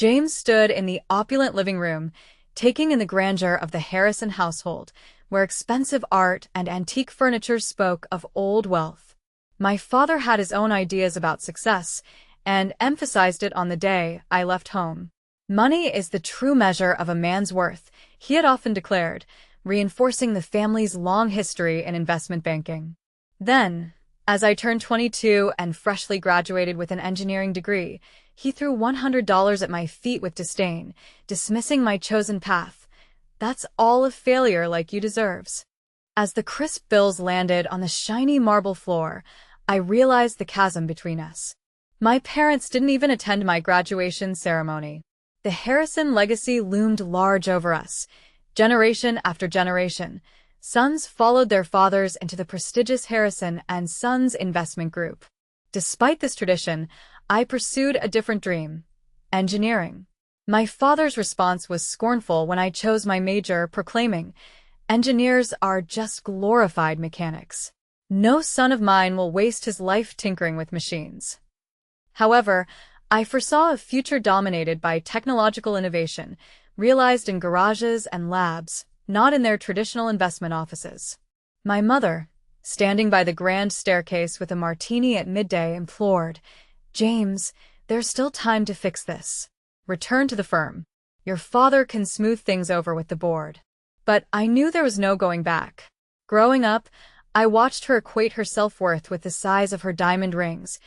James stood in the opulent living room, taking in the grandeur of the Harrison household, where expensive art and antique furniture spoke of old wealth. My father had his own ideas about success, and emphasized it on the day I left home. Money is the true measure of a man's worth, he had often declared, reinforcing the family's long history in investment banking. Then, as I turned 22 and freshly graduated with an engineering degree, he threw $100 at my feet with disdain, dismissing my chosen path. That's all a failure like you deserves. As the crisp bills landed on the shiny marble floor, I realized the chasm between us. My parents didn't even attend my graduation ceremony. The Harrison legacy loomed large over us. Generation after generation, sons followed their fathers into the prestigious Harrison and Sons investment group. Despite this tradition, I pursued a different dream: engineering. My father's response was scornful when I chose my major, proclaiming, "Engineers are just glorified mechanics. No son of mine will waste his life tinkering with machines." However, I foresaw a future dominated by technological innovation, realized in garages and labs, not in their traditional investment offices. My mother, standing by the grand staircase with a martini at midday, implored, "James, there's still time to fix this. Return to the firm. Your father can smooth things over with the board." But I knew there was no going back. Growing up, I watched her equate her self-worth with the size of her diamond rings,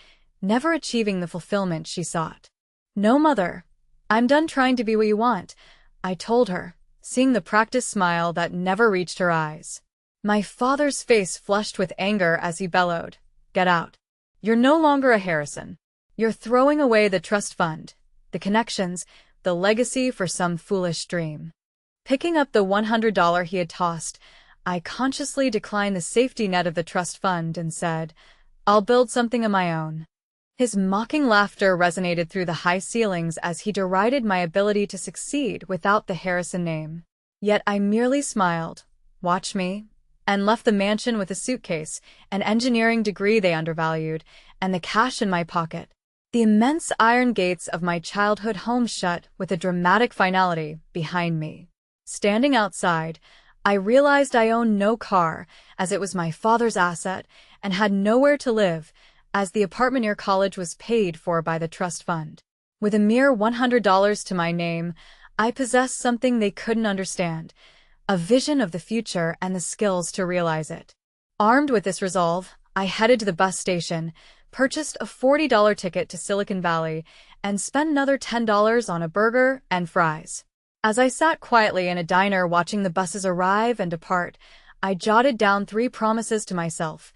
never achieving the fulfillment she sought. "No, Mother, I'm done trying to be what you want," I told her, seeing the practiced smile that never reached her eyes. My father's face flushed with anger as he bellowed, "Get out. You're no longer a Harrison. You're throwing away the trust fund, the connections, the legacy for some foolish dream." Picking up the $100 he had tossed, I consciously declined the safety net of the trust fund and said, "I'll build something of my own." His mocking laughter resonated through the high ceilings as he derided my ability to succeed without the Harrison name. Yet I merely smiled, "Watch me," and left the mansion with a suitcase, an engineering degree they undervalued, and the cash in my pocket. The immense iron gates of my childhood home shut with a dramatic finality behind me. Standing outside, I realized I owned no car, as it was my father's asset, and had nowhere to live, as the apartment near college was paid for by the trust fund. With a mere $100 to my name, I possessed something they couldn't understand: a vision of the future and the skills to realize it. Armed with this resolve, I headed to the bus station, purchased a $40 ticket to Silicon Valley, and spent another $10 on a burger and fries. As I sat quietly in a diner watching the buses arrive and depart, I jotted down 3 promises to myself: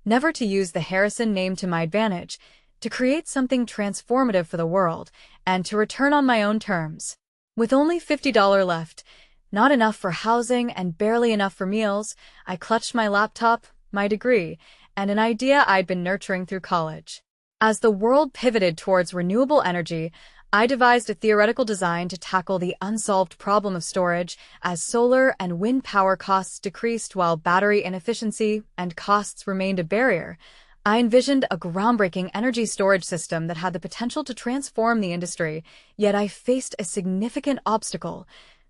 never to use the Harrison name to my advantage, to create something transformative for the world, and to return on my own terms. With only $50 left, not enough for housing and barely enough for meals, I clutched my laptop, my degree, and an idea I'd been nurturing through college. As the world pivoted towards renewable energy, I devised a theoretical design to tackle the unsolved problem of storage, as solar and wind power costs decreased while battery inefficiency and costs remained a barrier. I envisioned a groundbreaking energy storage system that had the potential to transform the industry, yet I faced a significant obstacle.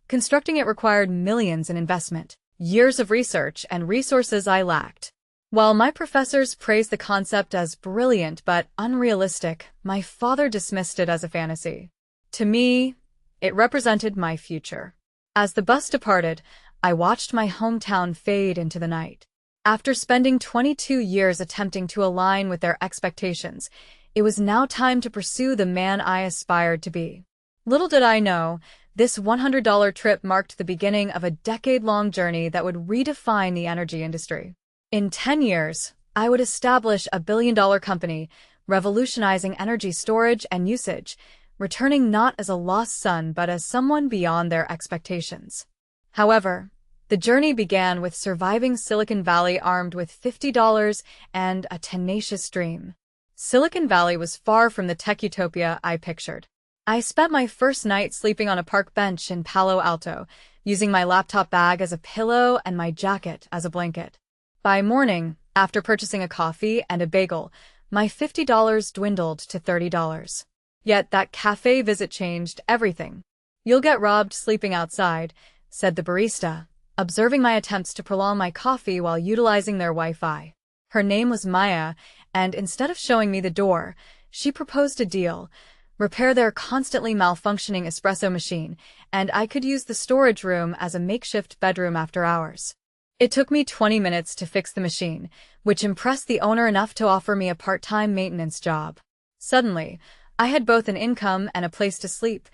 Constructing it required millions in investment, years of research, and resources I lacked. While my professors praised the concept as brilliant but unrealistic, my father dismissed it as a fantasy. To me, it represented my future. As the bus departed, I watched my hometown fade into the night. After spending 22 years attempting to align with their expectations, it was now time to pursue the man I aspired to be. Little did I know, this $100 trip marked the beginning of a decade-long journey that would redefine the energy industry. In 10 years, I would establish a billion-dollar company, revolutionizing energy storage and usage, returning not as a lost son but as someone beyond their expectations. However, the journey began with surviving Silicon Valley armed with $50 and a tenacious dream. Silicon Valley was far from the tech utopia I pictured. I spent my first night sleeping on a park bench in Palo Alto, using my laptop bag as a pillow and my jacket as a blanket. By morning, after purchasing a coffee and a bagel, my $50 dwindled to $30. Yet that cafe visit changed everything. "You'll get robbed sleeping outside," said the barista, observing my attempts to prolong my coffee while utilizing their Wi-Fi. Her name was Maya, and instead of showing me the door, she proposed a deal: repair their constantly malfunctioning espresso machine, and I could use the storage room as a makeshift bedroom after hours. It took me 20 minutes to fix the machine, which impressed the owner enough to offer me a part-time maintenance job. Suddenly, I had both an income and a place to sleep,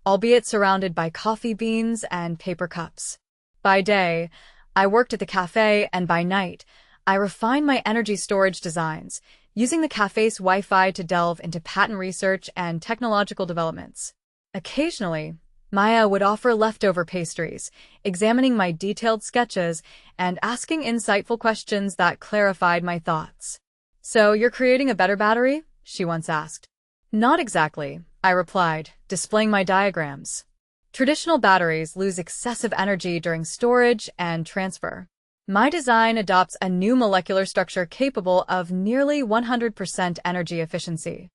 albeit surrounded by coffee beans and paper cups. By day, I worked at the cafe, and by night, I refined my energy storage designs, using the cafe's Wi-Fi to delve into patent research and technological developments. Occasionally, Maya would offer leftover pastries, examining my detailed sketches and asking insightful questions that clarified my thoughts. "So you're creating a better battery?" she once asked. "Not exactly," I replied, displaying my diagrams. "Traditional batteries lose excessive energy during storage and transfer. My design adopts a new molecular structure capable of nearly 100% energy efficiency."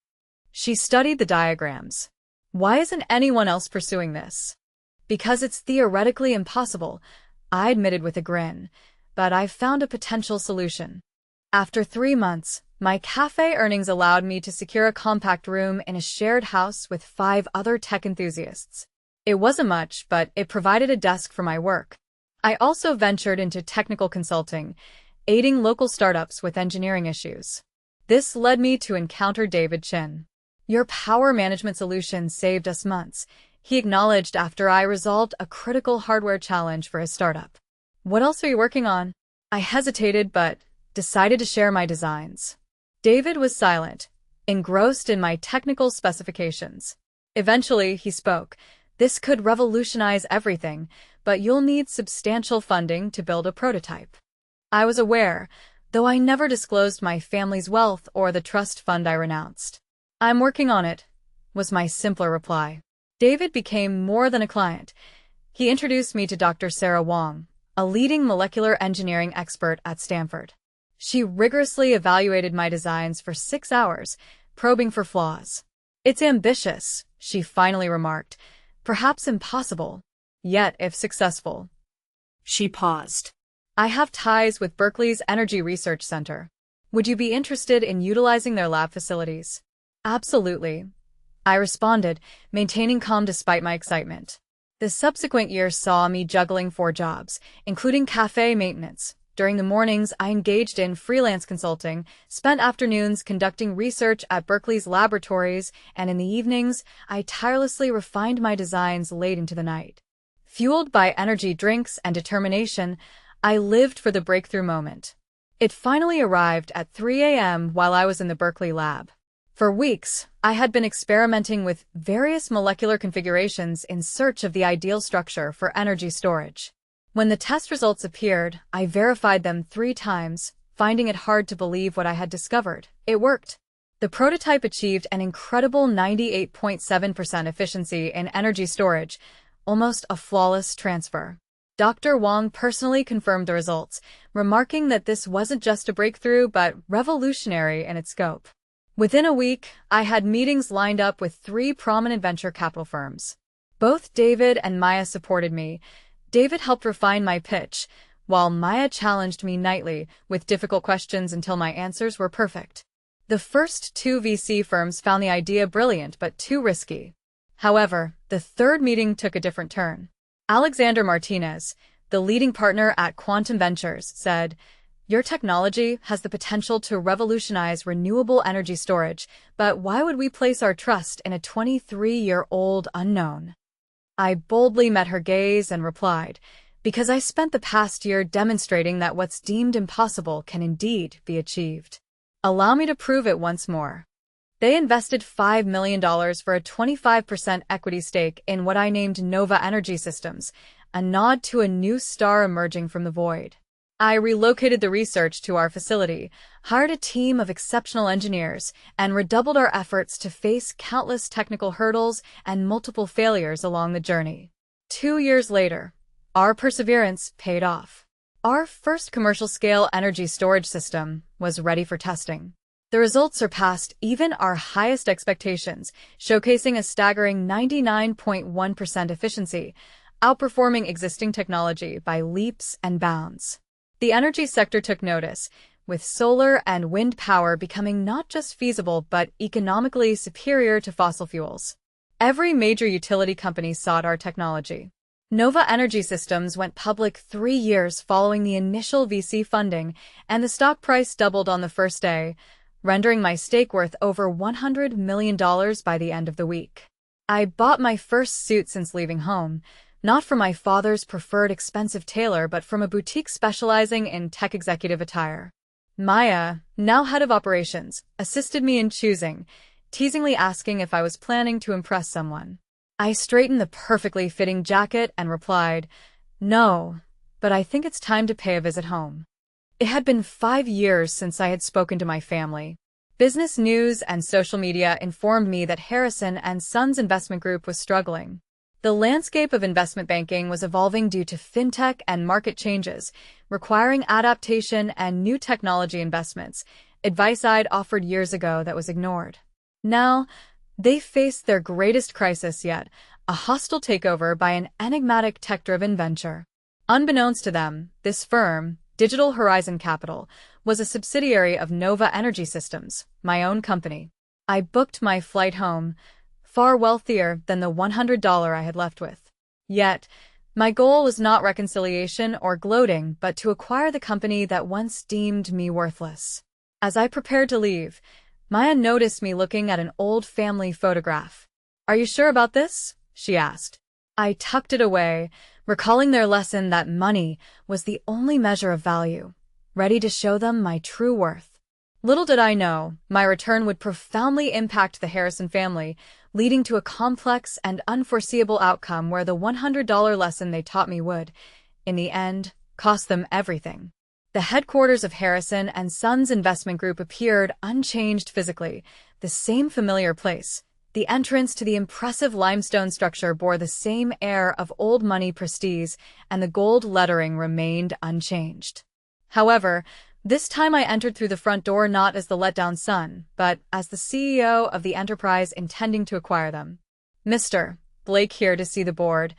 She studied the diagrams. "Why isn't anyone else pursuing this?" "Because it's theoretically impossible," I admitted with a grin, "but I've found a potential solution." After 3 months, my cafe earnings allowed me to secure a compact room in a shared house with 5 other tech enthusiasts. It wasn't much, but it provided a desk for my work. I also ventured into technical consulting, aiding local startups with engineering issues. This led me to encounter David Chin. "Your power management solution saved us months," he acknowledged after I resolved a critical hardware challenge for his startup. "What else are you working on?" I hesitated but decided to share my designs. David was silent, engrossed in my technical specifications. Eventually, he spoke. "This could revolutionize everything, but you'll need substantial funding to build a prototype." I was aware, though I never disclosed my family's wealth or the trust fund I renounced. "I'm working on it," was my simpler reply. David became more than a client. He introduced me to Dr. Sarah Wong, a leading molecular engineering expert at Stanford. She rigorously evaluated my designs for 6 hours, probing for flaws. "It's ambitious," she finally remarked. "Perhaps impossible. Yet, if successful." She paused. "I have ties with Berkeley's Energy Research Center. Would you be interested in utilizing their lab facilities?" "Absolutely," I responded, maintaining calm despite my excitement. The subsequent year saw me juggling 4 jobs, including cafe maintenance. During the mornings, I engaged in freelance consulting, spent afternoons conducting research at Berkeley's laboratories, and in the evenings, I tirelessly refined my designs late into the night. Fueled by energy drinks and determination, I lived for the breakthrough moment. It finally arrived at 3 a.m. while I was in the Berkeley lab. For weeks, I had been experimenting with various molecular configurations in search of the ideal structure for energy storage. When the test results appeared, I verified them 3 times, finding it hard to believe what I had discovered. It worked. The prototype achieved an incredible 98.7% efficiency in energy storage, almost a flawless transfer. Dr. Wong personally confirmed the results, remarking that this wasn't just a breakthrough but revolutionary in its scope. Within a week, I had meetings lined up with 3 prominent venture capital firms. Both David and Maya supported me. David helped refine my pitch, while Maya challenged me nightly with difficult questions until my answers were perfect. The first 2 VC firms found the idea brilliant but too risky. However, the 3rd meeting took a different turn. Alexander Martinez, the leading partner at Quantum Ventures, said, "Your technology has the potential to revolutionize renewable energy storage, but why would we place our trust in a 23-year-old unknown?" I boldly met her gaze and replied, "Because I spent the past year demonstrating that what's deemed impossible can indeed be achieved. Allow me to prove it once more." They invested $5 million for a 25% equity stake in what I named Nova Energy Systems, a nod to a new star emerging from the void. I relocated the research to our facility, hired a team of exceptional engineers, and redoubled our efforts to face countless technical hurdles and multiple failures along the journey. 2 years later, our perseverance paid off. Our first commercial-scale energy storage system was ready for testing. The results surpassed even our highest expectations, showcasing a staggering 99.1% efficiency, outperforming existing technology by leaps and bounds. The energy sector took notice, with solar and wind power becoming not just feasible but economically superior to fossil fuels. Every major utility company sought our technology. Nova Energy Systems went public 3 years following the initial VC funding, and the stock price doubled on the first day, rendering my stake worth over $100 million by the end of the week. I bought my first suit since leaving home, not from my father's preferred expensive tailor but from a boutique specializing in tech executive attire. Maya, now head of operations, assisted me in choosing, teasingly asking if I was planning to impress someone. I straightened the perfectly fitting jacket and replied, "No, but I think it's time to pay a visit home." It had been 5 years since I had spoken to my family. Business news and social media informed me that Harrison and Sons Investment Group was struggling. The landscape of investment banking was evolving due to fintech and market changes, requiring adaptation and new technology investments, advice I'd offered years ago that was ignored. Now, they faced their greatest crisis yet, a hostile takeover by an enigmatic tech-driven venture. Unbeknownst to them, this firm, Digital Horizon Capital, was a subsidiary of Nova Energy Systems, my own company. I booked my flight home, far wealthier than the $100 I had left with. Yet, my goal was not reconciliation or gloating, but to acquire the company that once deemed me worthless. As I prepared to leave, Maya noticed me looking at an old family photograph. "Are you sure about this?" she asked. I tucked it away, recalling their lesson that money was the only measure of value, ready to show them my true worth. Little did I know, my return would profoundly impact the Harrison family, leading to a complex and unforeseeable outcome where the $100 lesson they taught me would, in the end, cost them everything. The headquarters of Harrison and Sons Investment Group appeared unchanged physically, the same familiar place. The entrance to the impressive limestone structure bore the same air of old money prestige, and the gold lettering remained unchanged. However, this time I entered through the front door not as the let-down son, but as the CEO of the enterprise intending to acquire them. "Mr. Blake here to see the board,"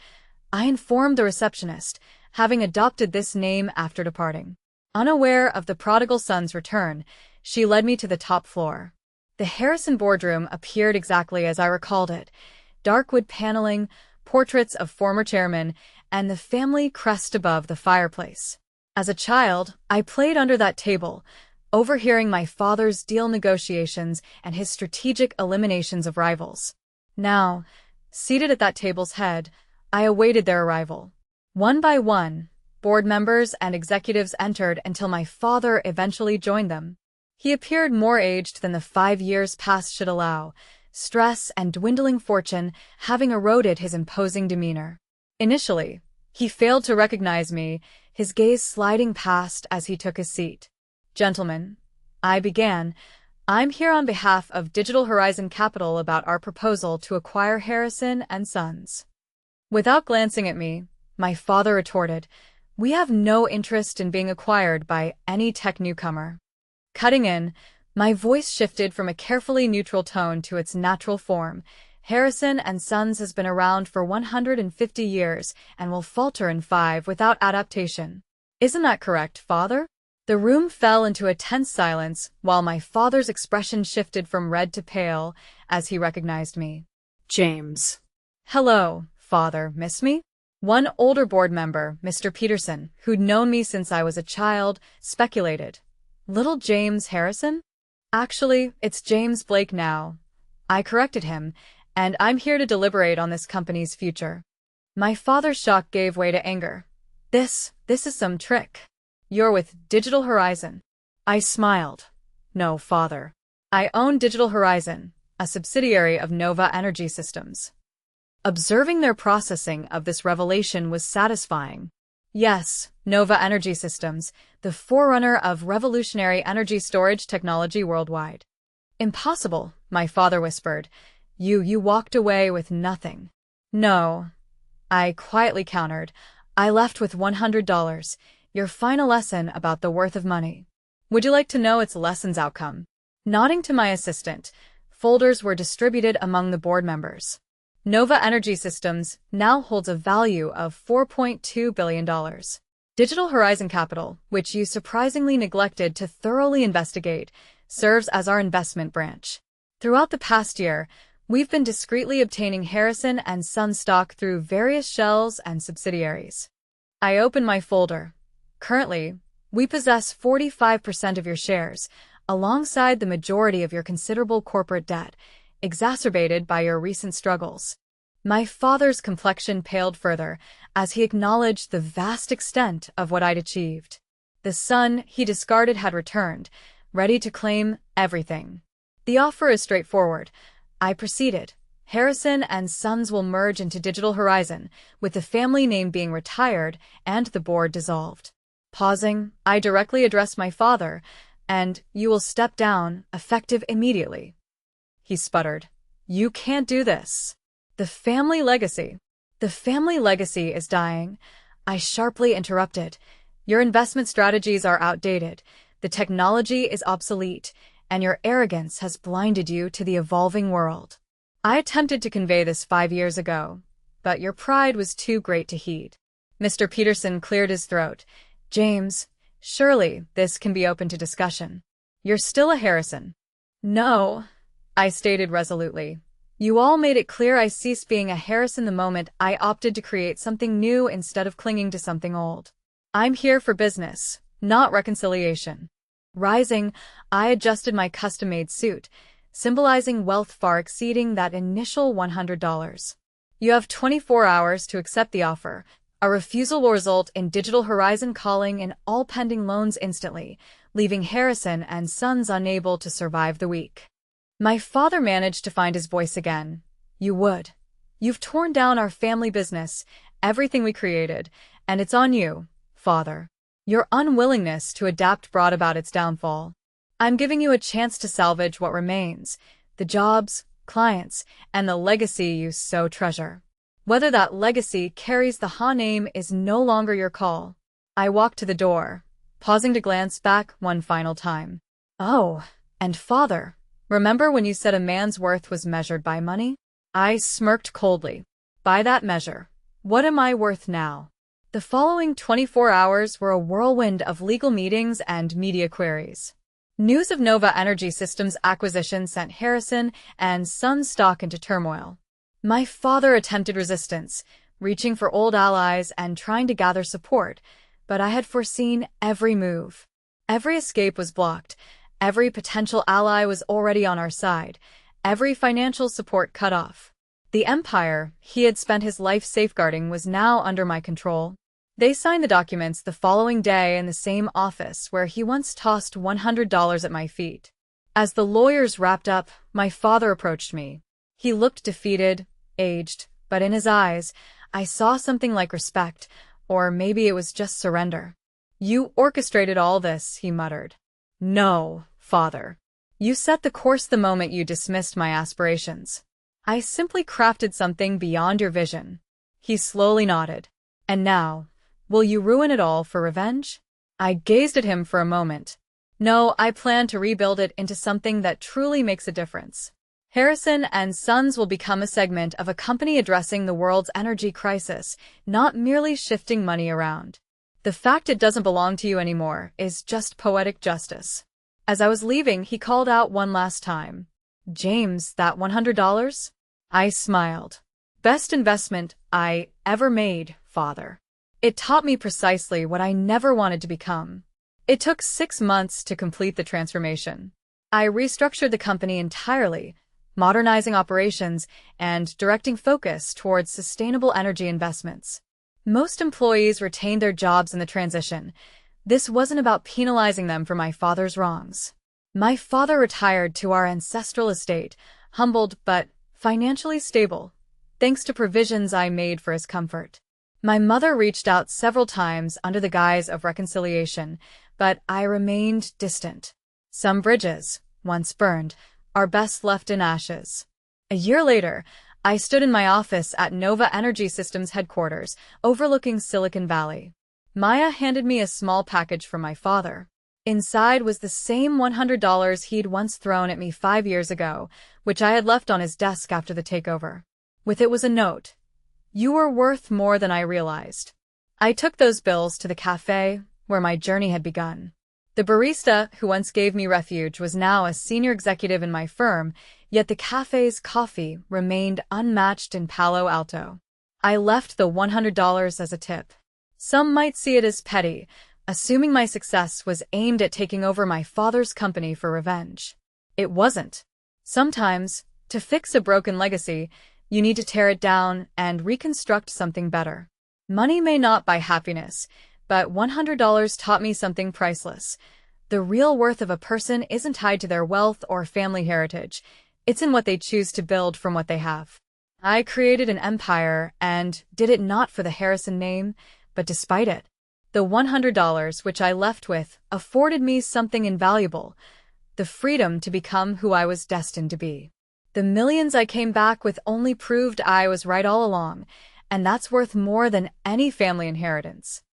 I informed the receptionist, having adopted this name after departing. Unaware of the prodigal son's return, she led me to the top floor. The Harrison boardroom appeared exactly as I recalled it: dark wood paneling, portraits of former chairmen, and the family crest above the fireplace. As a child, I played under that table, overhearing my father's deal negotiations and his strategic eliminations of rivals. Now, seated at that table's head, I awaited their arrival. One by one, board members and executives entered until my father eventually joined them. He appeared more aged than the 5 years past should allow, stress and dwindling fortune having eroded his imposing demeanor. Initially, he failed to recognize me, his gaze sliding past as he took his seat. "Gentlemen," I began, "I'm here on behalf of Digital Horizon Capital about our proposal to acquire Harrison and Sons." Without glancing at me, my father retorted, "We have no interest in being acquired by any tech newcomer." Cutting in, my voice shifted from a carefully neutral tone to its natural form. "Harrison and Sons has been around for 150 years and will falter in 5 without adaptation. Isn't that correct, father?" The room fell into a tense silence while my father's expression shifted from red to pale as he recognized me. "James." "Hello, father, miss me?" One older board member, Mr. Peterson, who'd known me since I was a child, speculated. "Little James Harrison?" "Actually, it's James Blake now," I corrected him, "and I'm here to deliberate on this company's future." My father's shock gave way to anger. This is some trick. "You're with Digital Horizon." I smiled. "No, father. I own Digital Horizon, a subsidiary of Nova Energy Systems." Observing their processing of this revelation was satisfying. "Yes, Nova Energy Systems, the forerunner of revolutionary energy storage technology worldwide." "Impossible," my father whispered. You walked away with nothing." "No," I quietly countered. "I left with $100, your final lesson about the worth of money. Would you like to know its lesson's outcome?" Nodding to my assistant, folders were distributed among the board members. Nova Energy Systems now holds a value of $4.2 billion. Digital Horizon Capital, which you surprisingly neglected to thoroughly investigate, serves as our investment branch. Throughout the past year, we've been discreetly obtaining Harrison and Sons stock through various shells and subsidiaries. I open my folder. Currently, we possess 45% of your shares, alongside the majority of your considerable corporate debt, exacerbated by your recent struggles. My father's complexion paled further as he acknowledged the vast extent of what I'd achieved. The son he discarded had returned, ready to claim everything. The offer is straightforward. I proceeded. Harrison and Sons will merge into Digital Horizon, with the family name being retired and the board dissolved. Pausing, I directly addressed my father, and you will step down, effective immediately. He sputtered. You can't do this. The family legacy. The family legacy is dying. I sharply interrupted. Your investment strategies are outdated. The technology is obsolete, and your arrogance has blinded you to the evolving world. I attempted to convey this 5 years ago, but your pride was too great to heed. Mr. Peterson cleared his throat. James, surely this can be open to discussion. You're still a Harrison. No, I stated resolutely. You all made it clear I ceased being a Harrison the moment I opted to create something new instead of clinging to something old. I'm here for business, not reconciliation. Rising, I adjusted my custom-made suit, symbolizing wealth far exceeding that initial $100. You have 24 hours to accept the offer. A refusal will result in Digital Horizon calling in all pending loans instantly, leaving Harrison and Sons unable to survive the week. My father managed to find his voice again. You would. You've torn down our family business, everything we created, and it's on you, father. Your unwillingness to adapt brought about its downfall. I'm giving you a chance to salvage what remains, the jobs, clients, and the legacy you so treasure. Whether that legacy carries the Ha name is no longer your call. I walked to the door, pausing to glance back one final time. Oh, and father, remember when you said a man's worth was measured by money? I smirked coldly. By that measure, what am I worth now? The following 24 hours were a whirlwind of legal meetings and media queries. News of Nova Energy Systems' acquisition sent Harrison and Sons stock into turmoil. My father attempted resistance, reaching for old allies and trying to gather support, but I had foreseen every move. Every escape was blocked. Every potential ally was already on our side. Every financial support cut off. The empire he had spent his life safeguarding was now under my control. They signed the documents the following day in the same office where he once tossed $100 at my feet. As the lawyers wrapped up, my father approached me. He looked defeated, aged, but in his eyes, I saw something like respect, or maybe it was just surrender. You orchestrated all this, he muttered. No, father. You set the course the moment you dismissed my aspirations. I simply crafted something beyond your vision. He slowly nodded. And now, will you ruin it all for revenge? I gazed at him for a moment. No, I plan to rebuild it into something that truly makes a difference. Harrison and Sons will become a segment of a company addressing the world's energy crisis, not merely shifting money around. The fact it doesn't belong to you anymore is just poetic justice. As I was leaving, he called out one last time. James, that $100? I smiled. Best investment I ever made, father. It taught me precisely what I never wanted to become. It took 6 months to complete the transformation. I restructured the company entirely, modernizing operations and directing focus towards sustainable energy investments. Most employees retained their jobs in the transition. This wasn't about penalizing them for my father's wrongs. My father retired to our ancestral estate, humbled but financially stable, thanks to provisions I made for his comfort. My mother reached out several times under the guise of reconciliation, but I remained distant. Some bridges, once burned, are best left in ashes. A year later, I stood in my office at Nova Energy Systems headquarters, overlooking Silicon Valley. Maya handed me a small package from my father. Inside was the same $100 he'd once thrown at me 5 years ago, which I had left on his desk after the takeover. With it was a note. "You are worth more than I realized." I took those bills to the cafe where my journey had begun. The barista who once gave me refuge was now a senior executive in my firm, yet the cafe's coffee remained unmatched in Palo Alto. I left the $100 as a tip. Some might see it as petty, assuming my success was aimed at taking over my father's company for revenge. It wasn't. Sometimes, to fix a broken legacy, you need to tear it down and reconstruct something better. Money may not buy happiness, but $100 taught me something priceless. The real worth of a person isn't tied to their wealth or family heritage. It's in what they choose to build from what they have. I created an empire and did it not for the Harrison name, but despite it. The $100 which I left with afforded me something invaluable, the freedom to become who I was destined to be. The millions I came back with only proved I was right all along, and that's worth more than any family inheritance.